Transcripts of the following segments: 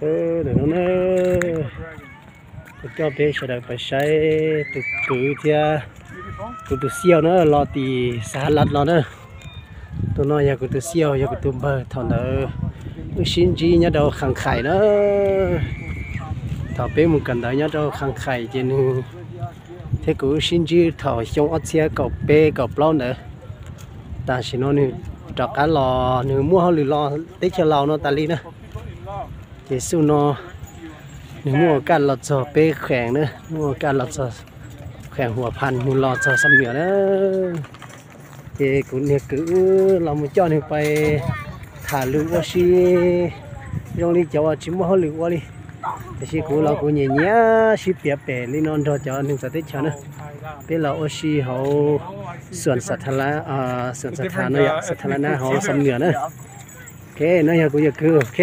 cơ để nó cho bé sẽ được phải xây từ cứ thia từ siêu nữa lo thì xa lát lo nữa tôi nói giờ từ siêu giờ từ bờ thằng nữa xin chi nhá đâu khăng khải nữa thằng bé một cần đấy nhá đâu khăng khải trên thế cứ xin chi thằng trong ớt xe cậu bé cậu lâu nữa ta chỉ nói nữa trọ cá lò nữa mua hơi lò tết cho lò nó ta đi nữa thì su nó nếu mua cá lọt cho bé khỏe nữa mua cá lọt cho khỏeหัวพันmua lọt cho xăm nhựa đó thì cũng như cứ làm một cho nên phải thả lưỡi qua xí trong đi cháu chỉ mua hơi lưỡi qua đi thì xí cũng là cũng nhẹ nhẹ xí bẹp bẹp lên non cho nên sẽ tết cho nữa bây giờ ở xí họ sườn sạt sườn sạt thả nó sạt thả na họ xăm nhựa nữa ok nó giờ cũng giờ cứ ok.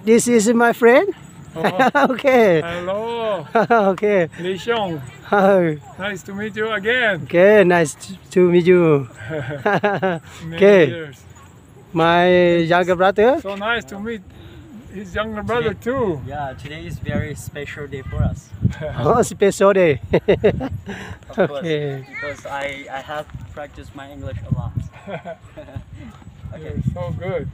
This is my friend. Oh, okay. hello. okay. Li Xiong. Nice to meet you again. Okay, nice to meet you. okay. Years. My younger brother. So nice to meet his younger brother too. Yeah, today is very special day for us. Oh, special day. Of okay. course, because I have practiced my English a lot. Okay. You're so good.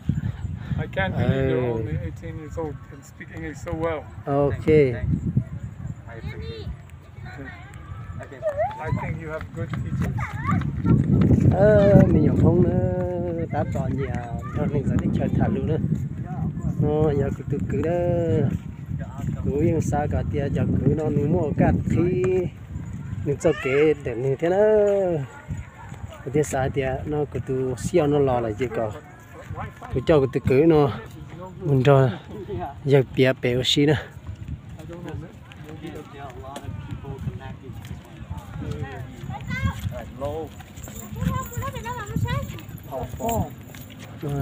I can't believe you're only 18 years old and speak English so well. Okay. Thank you. I appreciate it. Okay. I think you have good teachers. Mình không nữa, ta chọn nhà cho nên sẽ đi chơi thả luôn nữa. Nó giờ cứ cứ đó, cứ yên xa cả tia giờ cứ nó mua cả khi mình cho kế để như thế nữa. Cái tia xa tia nó cứ từ siêu nó lò lại gì cả. Cứ cho cái cứ nó mình cho giờ bia bèo xí nữa.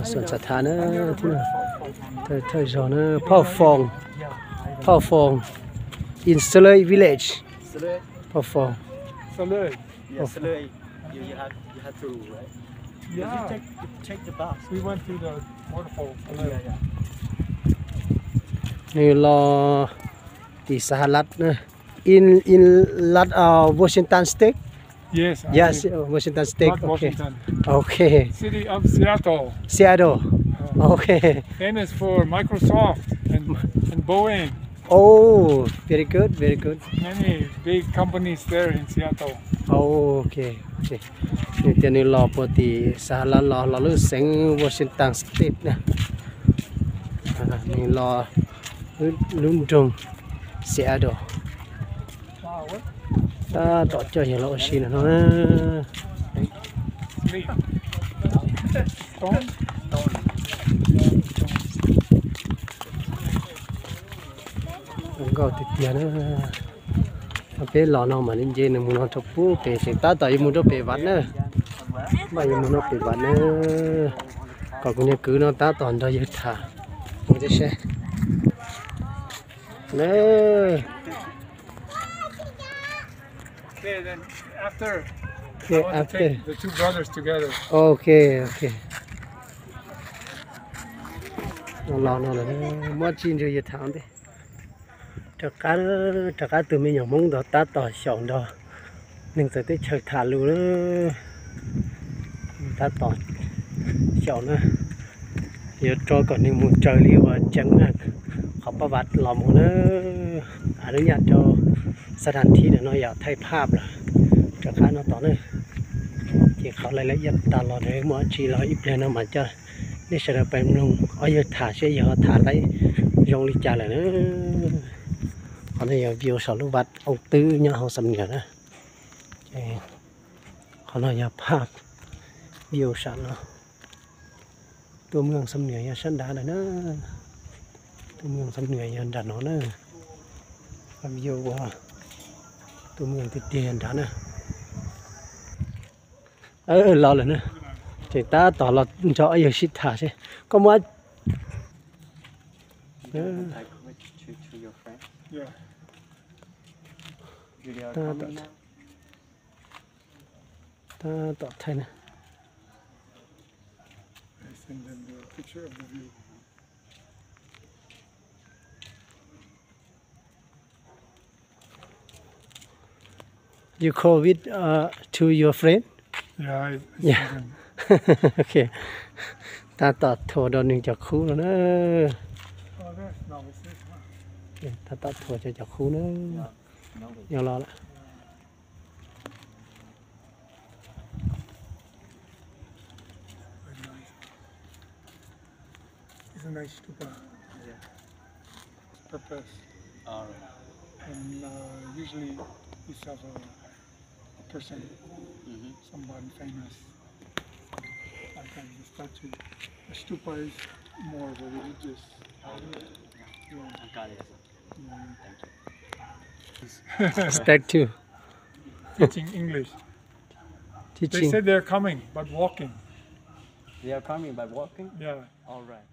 Sườn sạt thả nữa thế nào thời giờ nữa Phao Phong in Salei village. Phao Phong. Salei. Yeah, Salei. You had to, right? Yeah. You take the bus. We went to the waterfall. Salei. Yeah.นี่รอที่สหรัฐนะ in รัฐWashington State. Yes. Yes, Washington State. Not Okay. Washington. Okay. City of Seattle. Seattle. Okay. Famous for Microsoft and Boeing. Oh, very good, very good. Many big companies there in Seattle. Oh, okay, okay.นี่เดี๋ยวนี้รอปกติสหรัฐรอรู้เสียง Washington State นะนี่รอลุ่มตรง Seattle ถ้าต่อเจออย่างเราชินนะ Sleep. Stone. มันก็ติดเตียนะเป็นหล่อนอมานี่เจนมุนทบปูเป็นเสตาต่อยมุนทบเป็นวันเนอะไม่มุนทบเป็นวันเนอะก็คนนี้คือน้องตาตอนเรายึดท่าไม่ได้ใช่เนอะ Okay, then after. Okay, I want to after. take the two brothers together. Okay, okay. Nó là mất chín rồi thằng đấy. Chắc cá từ mình nhỏ mông đó ta tỏi sòng đó. Mình sẽ tới chơi thả lù nữa. Ta tỏi sòng nữa. Giờ cho còn những muốn chơi liu và chẳng học ba vặt lòng nữa. Đứa nhà choสถานที่เนี่ยเราอยากถ่ายภาพล่ะจะค้าเราต่อเลยที่เขารายละเอียดตลอดเลยมั่วชีเราอีกแล้วนะมันจะนี่จะไปลงเอาเยอะถ่ายเสียเยอะถ่ายไรยงลิจ่าเลยนะเขาเนี่ยวิวสารวัตรเอาตื้อเนี่ยเขาสำเนียงนะเขาเราอยากภาพวิวสันเนาะตัวเมืองสำเนียงยาชันดาเลยนะตัวเมืองสำเนียงยันดาเนาะนะวิวว่าตัวเมืองติดเตียนด้านนะเราเลยนะแต่ตาต่อเราจะเอาอย่างชิดถ่าใช่ก็ว่า To your friend. Yeah. Video Ta- coming now. ตาต่อไทยนะ I send them the picture of the view. you call with to your friend Yeah. Yeah. โอเคตาตัดถั่วดอนหนึ่งจากคู่แล้วนะ Oh, that's now it's this one. ถ้าตัดถั่วจะจากคู่นะยังรอละ Very nice. It's a nice stupa. Yeah. Purpose. Alright. And usually it's of a person, Mm-hmm. somebody famous. Like a statue. A stupa is more of a religious. Yeah, Got it. yeah. Thank you. statue Teaching English. They teaching said they're coming, but walking. They are coming by walking? Yeah. Alright.